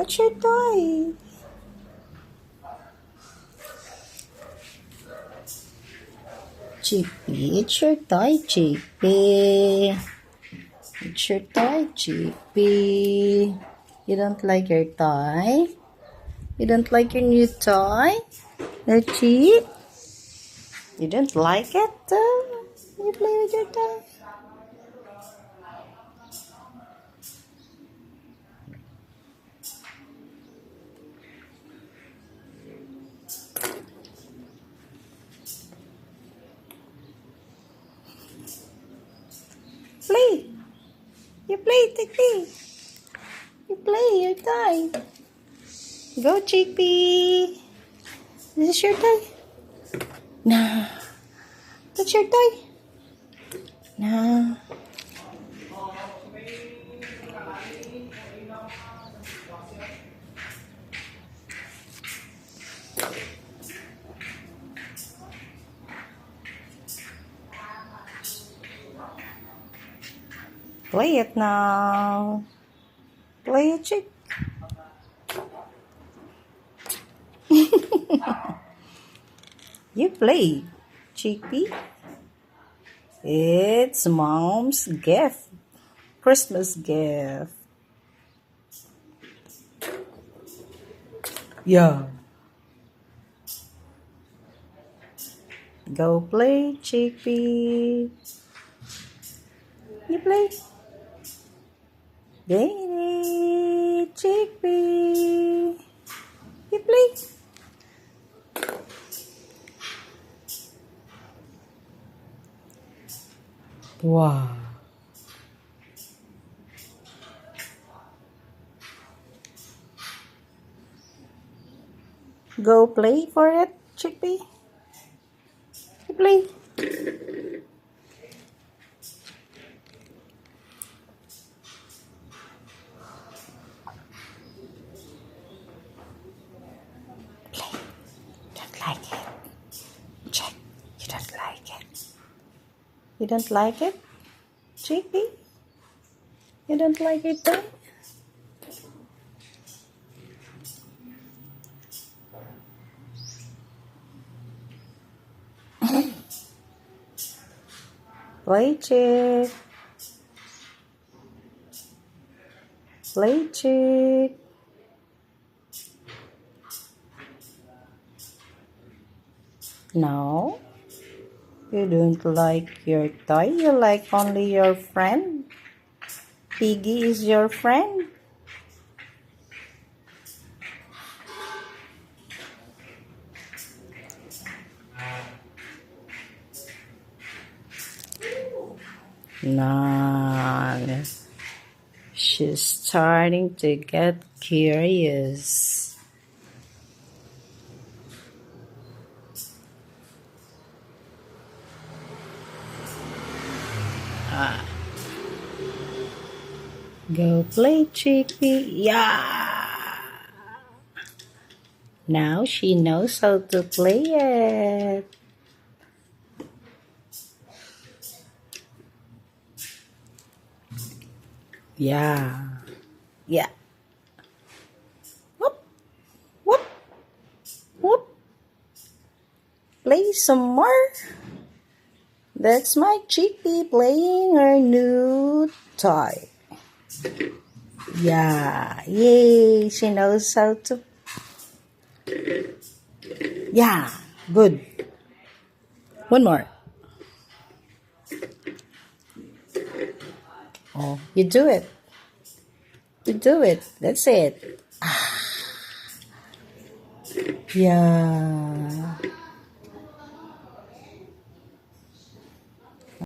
What's your toy? Chippy, it's your toy, Chippy. It's your toy, Chippy. You don't like your toy? You don't like your new toy? The Chip? You don't like it? You play with your toy? Play. You play, Chippy. You play your toy. Go, Chippy. Is this your toy? No. That's your toy? No. Play it now. Play it, Chick. You play, Chippy. It's Mom's gift. Christmas gift. Yeah. Go play, Chippy. You play. Baby, Chippy. You play. Wow. Go play for it, Chippy. You play. Don't like it. Check. You don't like it. You don't like it, Chippy? You don't like it, though? Play, Chick. Play, Chick. No, you don't like your toy. You like only your friend. Piggy is your friend. No, she's starting to get curious. Go play, Chippy. Yeah. Now she knows how to play it. Yeah. Yeah. Whoop. Whoop. Whoop. Play some more. That's my Chippy playing her new toy. Yeah. Yay. She knows how to. Yeah. Good. One more. Oh, you do it. You do it. That's it. Yeah.